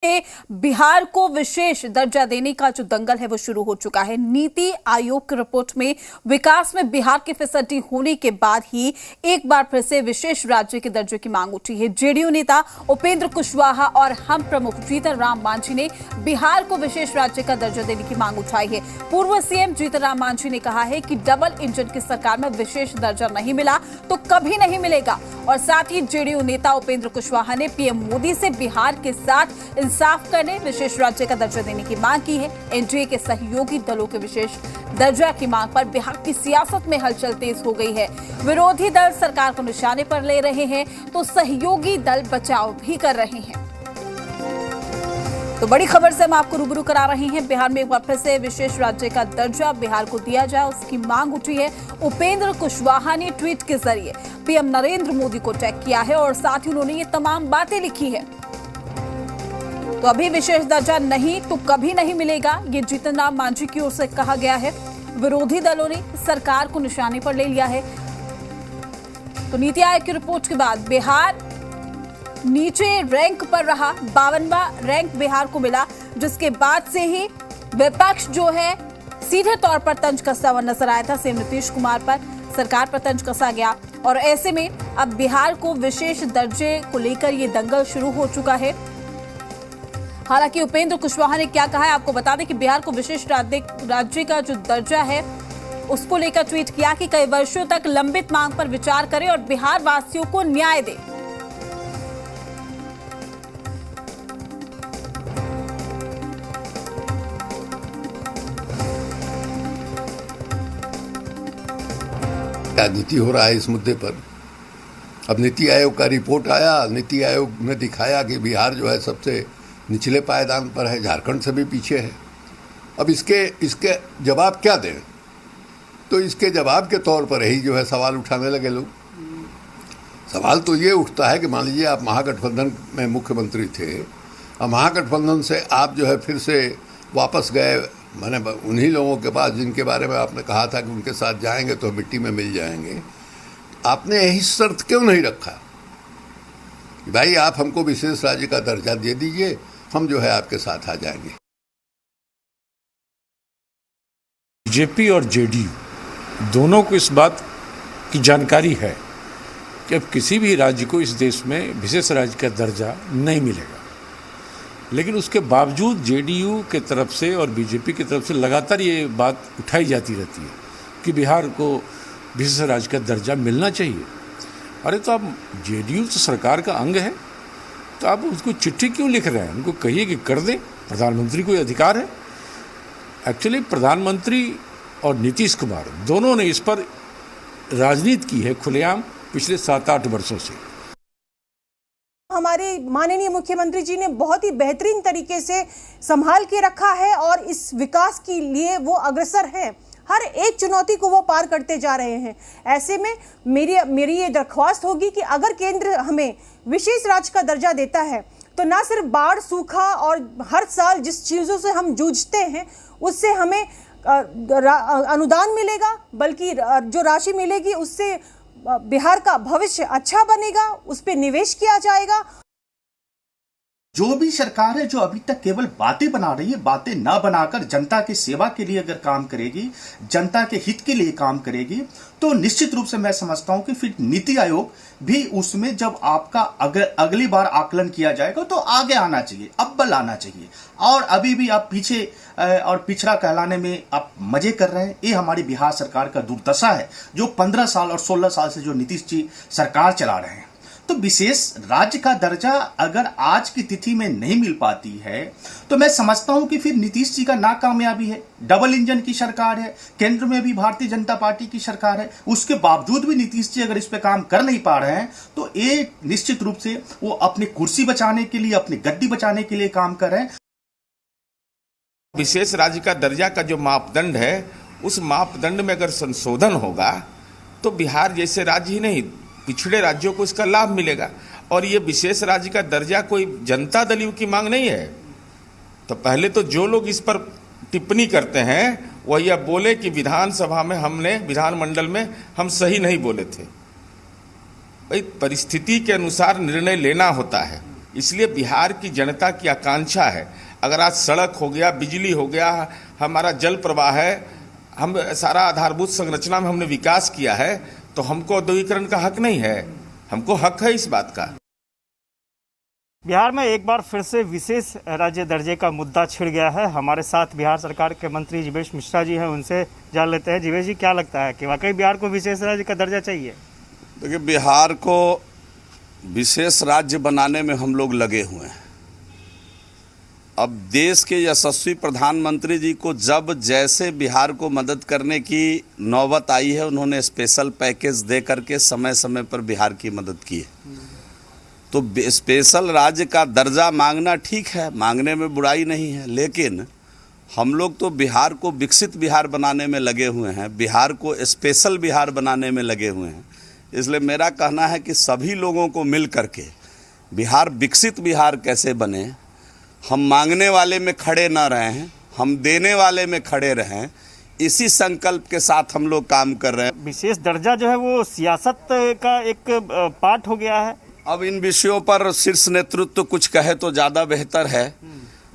बिहार को विशेष दर्जा देने का जो दंगल है वो शुरू हो चुका है। नीति आयोग की रिपोर्ट में विकास में बिहार की फिसड्डी होने के बाद ही एक बार फिर से विशेष राज्य के दर्जे की मांग उठी है। जेडीयू नेता उपेंद्र कुशवाहा और हम प्रमुख जीतन राम मांझी ने बिहार को विशेष राज्य का दर्जा देने की मांग उठाई है। पूर्व सीएम जीतन राम मांझी ने कहा है कि डबल इंजन की सरकार में विशेष दर्जा नहीं मिला तो कभी नहीं मिलेगा। और साथ ही जेडीयू नेता उपेंद्र कुशवाहा ने पीएम मोदी से बिहार के साथ इंसाफ करने विशेष राज्य का दर्जा देने की मांग की है। एनडीए के सहयोगी दलों के विशेष दर्जा की मांग पर बिहार की सियासत में हलचल तेज हो गई है। विरोधी दल सरकार को निशाने पर ले रहे हैं तो सहयोगी दल बचाव भी कर रहे हैं। तो बड़ी खबर से हम आपको रूबरू करा रहे हैं। बिहार में एक बार फिर से विशेष राज्य का दर्जा बिहार को दिया जाए, उसकी मांग उठी है। उपेंद्र कुशवाहा ने ट्वीट के जरिए पीएम नरेंद्र मोदी को टैग किया है और साथ ही उन्होंने ये तमाम बातें लिखी है। तो अभी विशेष दर्जा नहीं तो कभी नहीं मिलेगा, ये जीतन राम मांझी की ओर से कहा गया है। विरोधी दलों ने सरकार को निशाने पर ले लिया है। तो नीति आयोग की रिपोर्ट के बाद बिहार नीचे रैंक पर रहा, 52वां रैंक बिहार को मिला, जिसके बाद से ही विपक्ष जो है सीधे तौर पर तंज कसता हुआ नजर आया था। सीएम नीतीश कुमार पर सरकार पर तंज कसा गया और ऐसे में अब बिहार को विशेष दर्जे को लेकर ये दंगल शुरू हो चुका है। हालांकि उपेंद्र कुशवाहा ने क्या कहा है आपको बता दें कि बिहार को विशेष राज्य का जो दर्जा है उसको लेकर ट्वीट किया कि कई वर्षों तक लंबित मांग पर विचार करें और बिहार वासियों को न्याय दें। राजनीति हो रहा है इस मुद्दे पर। अब नीति आयोग का रिपोर्ट आया, नीति आयोग ने दिखाया कि बिहार जो है सबसे निचले पायदान पर है, झारखंड से भी पीछे है। अब इसके जवाब क्या दें? तो इसके जवाब के तौर पर ही जो है सवाल उठाने लगे लोग। सवाल तो ये उठता है कि मान लीजिए आप महागठबंधन में मुख्यमंत्री थे और महागठबंधन से आप जो है फिर से वापस गए, मैंने उन्हीं लोगों के पास जिनके बारे में आपने कहा था कि उनके साथ जाएंगे तो मिट्टी में मिल जाएंगे। आपने यही शर्त क्यों नहीं रखा कि भाई आप हमको विशेष राज्य का दर्जा दे दीजिए, हम जो है आपके साथ आ जाएंगे। बीजेपी और जेडीयू दोनों को इस बात की जानकारी है कि अब किसी भी राज्य को इस देश में विशेष राज्य का दर्जा नहीं मिलेगा, लेकिन उसके बावजूद जेडीयू के तरफ से और बीजेपी की तरफ से लगातार ये बात उठाई जाती रहती है कि बिहार को विशेष राज्य का दर्जा मिलना चाहिए। अरे तो अब जेडीयू तो सरकार का अंग है, तो आप उसको चिट्ठी क्यों लिख रहे हैं? उनको कहिए कि कर दें। प्रधानमंत्री को अधिकार है। एक्चुअली प्रधानमंत्री और नीतीश कुमार दोनों ने इस पर राजनीति की है खुलेआम पिछले 7-8 वर्षों से। हमारे माननीय मुख्यमंत्री जी ने बहुत ही बेहतरीन तरीके से संभाल के रखा है और इस विकास के लिए वो अग्रसर हैं। हर एक चुनौती को वो पार करते जा रहे हैं। ऐसे में मेरी ये दरख्वास्त होगी कि अगर केंद्र हमें विशेष राज्य का दर्जा देता है तो ना सिर्फ बाढ़, सूखा और हर साल जिस चीज़ों से हम जूझते हैं उससे हमें अनुदान मिलेगा, बल्कि जो राशि मिलेगी उससे बिहार का भविष्य अच्छा बनेगा, उस पर निवेश किया जाएगा। जो भी सरकार है जो अभी तक केवल बातें बना रही है, बातें ना बनाकर जनता की सेवा के लिए अगर काम करेगी, जनता के हित के लिए काम करेगी, तो निश्चित रूप से मैं समझता हूं कि फिर नीति आयोग भी उसमें जब आपका अगली बार आकलन किया जाएगा तो आगे आना चाहिए, अव्वल आना चाहिए। और अभी भी आप पीछे और पिछड़ा कहलाने में आप मजे कर रहे हैं। ये हमारी बिहार सरकार का दुर्दशा है, जो 15 साल और 16 साल से जो नीतीश जी सरकार चला रहे हैं। तो विशेष राज्य का दर्जा अगर आज की तिथि में नहीं मिल पाती है तो मैं समझता हूं कि फिर नीतीश जी का नाकामयाबी है। डबल इंजन की सरकार है, केंद्र में भी भारतीय जनता पार्टी की सरकार है, उसके बावजूद भी नीतीश जी अगर इस पे काम कर नहीं पा रहे हैं तो ये निश्चित रूप से वो अपनी कुर्सी बचाने के लिए, अपनी गद्दी बचाने के लिए काम कर रहे हैं। विशेष राज्य का दर्जा का जो मापदंड है, उस मापदंड में अगर संशोधन होगा तो बिहार जैसे राज्य ही नहीं, पिछड़े राज्यों को इसका लाभ मिलेगा। और ये विशेष राज्य का दर्जा कोई जनता दल की मांग नहीं है। तो पहले तो जो लोग इस पर टिप्पणी करते हैं वह यह बोले कि विधानसभा में विधानमंडल में हम सही नहीं बोले थे। भाई परिस्थिति के अनुसार निर्णय लेना होता है। इसलिए बिहार की जनता की आकांक्षा है, अगर आज सड़क हो गया, बिजली हो गया, हमारा जल प्रवाह है, हम सारा आधारभूत संरचना में हमने विकास किया है, तो हमको औद्योगिकरण का हक नहीं है, हमको हक है इस बात का। बिहार में एक बार फिर से विशेष राज्य दर्जे का मुद्दा छिड़ गया है। हमारे साथ बिहार सरकार के मंत्री जीवेश मिश्रा जी हैं, उनसे जान लेते हैं। जीवेश जी, क्या लगता है कि वाकई बिहार को विशेष राज्य का दर्जा चाहिए? देखिए, बिहार को विशेष राज्य बनाने में हम लोग लगे हुए हैं। अब देश के यशस्वी प्रधानमंत्री जी को जब जैसे बिहार को मदद करने की नौबत आई है, उन्होंने स्पेशल पैकेज दे करके समय समय पर बिहार की मदद की है। तो स्पेशल राज्य का दर्जा मांगना ठीक है, मांगने में बुराई नहीं है, लेकिन हम लोग तो बिहार को विकसित बिहार बनाने में लगे हुए हैं, बिहार को स्पेशल बिहार बनाने में लगे हुए हैं। इसलिए मेरा कहना है कि सभी लोगों को मिल करके बिहार विकसित बिहार कैसे बने, हम मांगने वाले में खड़े ना रहें, हम देने वाले में खड़े रहें, इसी संकल्प के साथ हम लोग काम कर रहे हैं। विशेष दर्जा जो है वो सियासत का एक पार्ट हो गया है। अब इन विषयों पर शीर्ष नेतृत्व कुछ कहे तो ज़्यादा बेहतर है।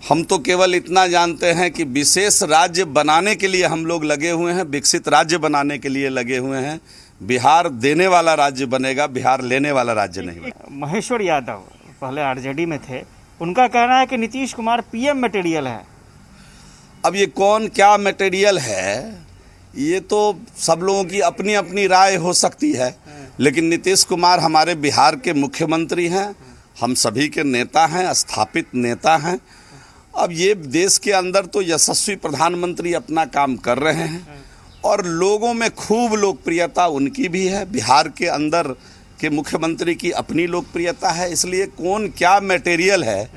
हम तो केवल इतना जानते हैं कि विशेष राज्य बनाने के लिए हम लोग लगे हुए हैं, विकसित राज्य बनाने के लिए लगे हुए हैं। बिहार देने वाला राज्य बनेगा, बिहार लेने वाला राज्य नहीं बनेगा। महेश्वर यादव पहले आरजेडी में थे, उनका कहना है कि नीतीश कुमार पीएम मटेरियल है। अब ये कौन क्या मटेरियल है, ये तो सब लोगों की अपनी अपनी राय हो सकती है, लेकिन नीतीश कुमार हमारे बिहार के मुख्यमंत्री हैं, हम सभी के नेता हैं, स्थापित नेता हैं। अब ये देश के अंदर तो यशस्वी प्रधानमंत्री अपना काम कर रहे हैं और लोगों में खूब लोकप्रियता उनकी भी है, बिहार के अंदर के मुख्यमंत्री की अपनी लोकप्रियता है। इसलिए कौन क्या मटेरियल है,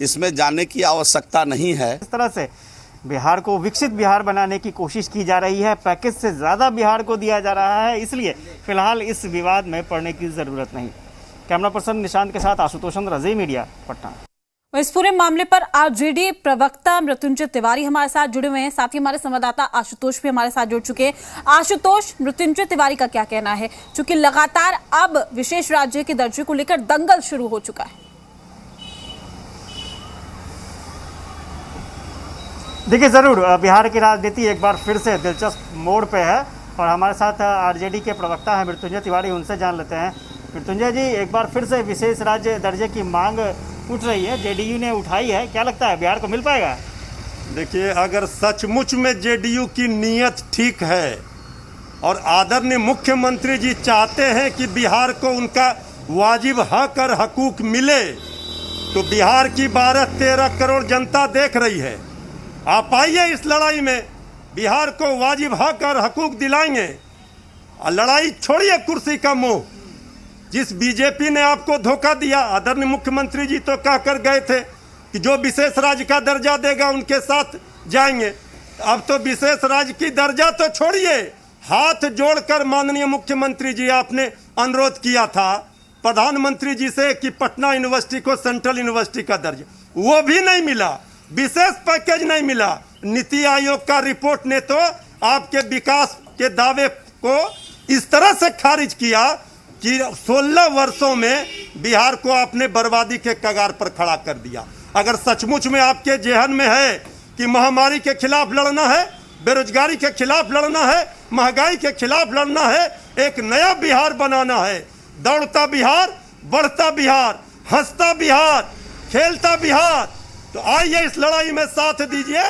इसमें जाने की आवश्यकता नहीं है। इस तरह से बिहार को विकसित बिहार बनाने की कोशिश की जा रही है, पैकेज से ज़्यादा बिहार को दिया जा रहा है, इसलिए फिलहाल इस विवाद में पड़ने की ज़रूरत नहीं। कैमरा पर्सन निशांत के साथ आशुतोष चंद्र, रज़ी मीडिया, पटना। इस पूरे मामले पर आरजेडी प्रवक्ता मृत्युंजय तिवारी हमारे साथ जुड़े हुए हैं, साथ ही हमारे संवाददाता आशुतोष भी हमारे साथ जुड़ चुके हैं। आशुतोष, मृत्युंजय तिवारी का क्या कहना है, क्योंकि लगातार अब विशेष राज्य के दर्जे को लेकर दंगल शुरू हो चुका है? देखिए, ज़रूर बिहार की राजनीति एक बार फिर से दिलचस्प मोड़ पे है और हमारे साथ आरजेडी के प्रवक्ता हैं मृत्युंजय तिवारी, उनसे जान लेते हैं। मृत्युंजय जी, एक बार फिर से विशेष राज्य दर्जे की मांग उठ रही है, जेडीयू ने उठाई है, क्या लगता है बिहार को मिल पाएगा? देखिए, अगर सचमुच में जेडीयू की नीयत ठीक है और आदरणीय मुख्यमंत्री जी चाहते हैं कि बिहार को उनका वाजिब हक और हकूक मिले, तो बिहार की 12-13 करोड़ जनता देख रही है। आप आइए इस लड़ाई में, बिहार को वाजिब हक और हकूक दिलाएंगे। और लड़ाई छोड़िए कुर्सी का मोह। जिस बीजेपी ने आपको धोखा दिया, आदरणीय मुख्यमंत्री जी तो कह कर गए थे कि जो विशेष राज्य का दर्जा देगा उनके साथ जाएंगे। अब तो विशेष राज्य की दर्जा तो छोड़िए, हाथ जोड़कर माननीय मुख्यमंत्री जी आपने अनुरोध किया था प्रधानमंत्री जी से कि पटना यूनिवर्सिटी को सेंट्रल यूनिवर्सिटी का दर्जा, वो भी नहीं मिला, विशेष पैकेज नहीं मिला। नीति आयोग का रिपोर्ट ने तो आपके विकास के दावे को इस तरह से खारिज किया कि 16 वर्षों में बिहार को आपने बर्बादी के कगार पर खड़ा कर दिया। अगर सचमुच में आपके जेहन में है कि महामारी के खिलाफ लड़ना है, बेरोजगारी के खिलाफ लड़ना है, महंगाई के खिलाफ लड़ना है, एक नया बिहार बनाना है, दौड़ता बिहार, बढ़ता बिहार, हंसता बिहार, खेलता बिहार, तो आइए इस लड़ाई में साथ दीजिए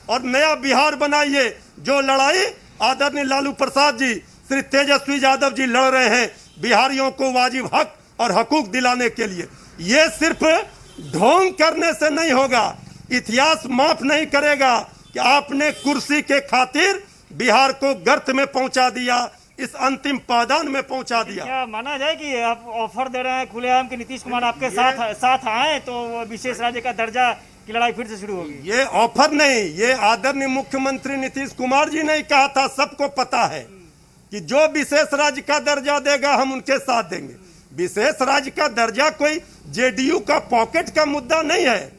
और नया बिहार बनाइए। जो लड़ाई आदरणीय लालू प्रसाद जी, श्री तेजस्वी यादव जी लड़ रहे हैं बिहारियों को वाजिब हक और हकूक दिलाने के लिए, ये सिर्फ ढोंग करने से नहीं होगा। इतिहास माफ नहीं करेगा कि आपने कुर्सी के खातिर बिहार को गर्त में पहुंचा दिया, इस अंतिम पायदान में पहुंचा दिया। क्या माना जाए कि आप ऑफर दे रहे हैं खुलेआम कि नीतीश कुमार आपके साथ आए तो विशेष राज्य का दर्जा की लड़ाई फिर से शुरू होगी? ये ऑफर नहीं, ये आदरणीय मुख्यमंत्री नीतीश कुमार जी ने कहा था, सबको पता है कि जो विशेष राज्य का दर्जा देगा हम उनके साथ देंगे। विशेष राज्य का दर्जा कोई जेडीयू का पॉकेट का मुद्दा नहीं है।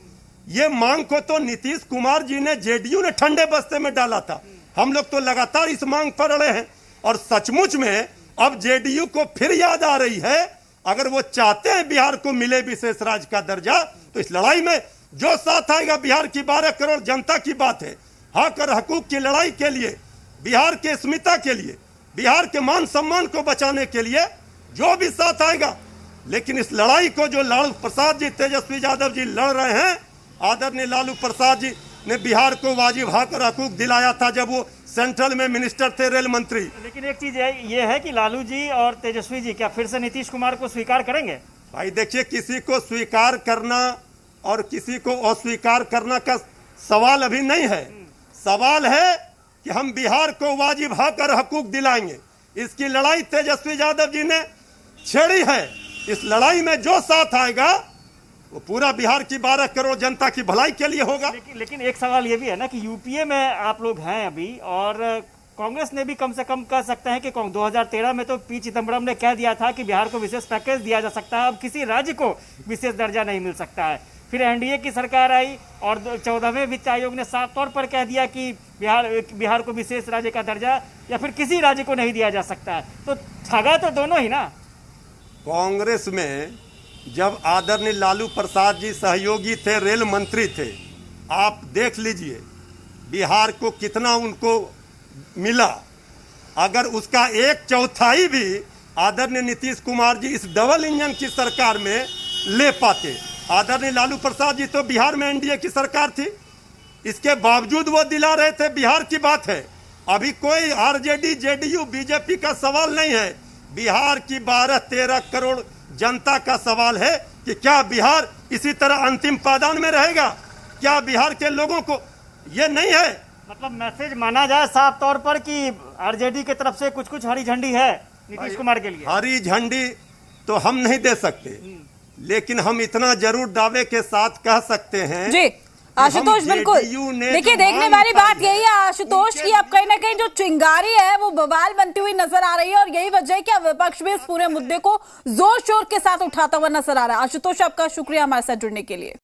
ये मांग को तो नीतीश कुमार जी ने, जेडीयू ने ठंडे बस्ते में डाला था। हम लोग तो लगातार इस मांग पर अड़े हैं और सचमुच में अब जेडीयू को फिर याद आ रही है अगर वो चाहते हैं बिहार को मिले विशेष राज्य का दर्जा, तो इस लड़ाई में जो साथ आएगा, बिहार की 12 करोड़ जनता की बात है, हक और हकूक की लड़ाई के लिए, बिहार के अस्मिता के लिए, बिहार के मान सम्मान को बचाने के लिए जो भी साथ आएगा। लेकिन इस लड़ाई को जो लालू प्रसाद जी, तेजस्वी यादव जी लड़ रहे हैं, आदरणीय लालू प्रसाद जी ने बिहार को वाजिब हक और हकूक दिलाया था जब वो सेंट्रल में मिनिस्टर थे, रेल मंत्री। लेकिन एक चीज ये है कि लालू जी और तेजस्वी जी क्या फिर से नीतीश कुमार को स्वीकार करेंगे? भाई देखिए, किसी को स्वीकार करना और किसी को अस्वीकार करना का सवाल अभी नहीं है। सवाल है कि हम बिहार को वाजिब हक और हकूक दिलाएंगे। इसकी लड़ाई तेजस्वी यादव जी ने छेड़ी है। इस लड़ाई में जो साथ आएगा वो पूरा बिहार की 12 करोड़ जनता की भलाई के लिए होगा। लेकिन एक सवाल ये भी है ना कि यूपीए में आप लोग हैं अभी, और कांग्रेस ने भी कम से कम कह सकते हैं कि 2013 में तो पी चिदम्बरम ने कह दिया था कि बिहार को विशेष पैकेज दिया जा सकता है, अब किसी राज्य को विशेष दर्जा नहीं मिल सकता है। फिर एनडीए की सरकार आई और 14वें वित्त आयोग ने साफ तौर पर कह दिया कि बिहार को विशेष राज्य का दर्जा या फिर किसी राज्य को नहीं दिया जा सकता है। तो ठगा तो दोनों ही ना। कांग्रेस में जब आदरणीय लालू प्रसाद जी सहयोगी थे, रेल मंत्री थे, आप देख लीजिए बिहार को कितना उनको मिला। अगर उसका 1/4 भी आदरणीय नीतीश कुमार जी इस डबल इंजन की सरकार में ले पाते। आदरणीय लालू प्रसाद जी तो बिहार में एनडीए की सरकार थी, इसके बावजूद वो दिला रहे थे। बिहार की बात है, अभी कोई आरजेडी, जेडीयू, बीजेपी का सवाल नहीं है। बिहार की 12-13 करोड़ जनता का सवाल है कि क्या बिहार इसी तरह अंतिम पायदान में रहेगा? क्या बिहार के लोगों को ये नहीं है? मतलब मैसेज माना जाए साफ तौर पर कि आरजेडी की तरफ से कुछ हरी झंडी है नीतीश कुमार के लिए। हरी झंडी तो हम नहीं दे सकते, लेकिन हम इतना जरूर दावे के साथ कह सकते हैं जी आशुतोष, बिल्कुल। देखिए, देखने वाली बात यही है आशुतोष की अब कहीं ना कहीं जो चिंगारी है वो बवाल बनती हुई नजर आ रही है, और यही वजह है कि विपक्ष भी इस पूरे मुद्दे को जोर शोर के साथ उठाता हुआ नजर आ रहा है। आशुतोष, आपका शुक्रिया हमारे साथ जुड़ने के लिए।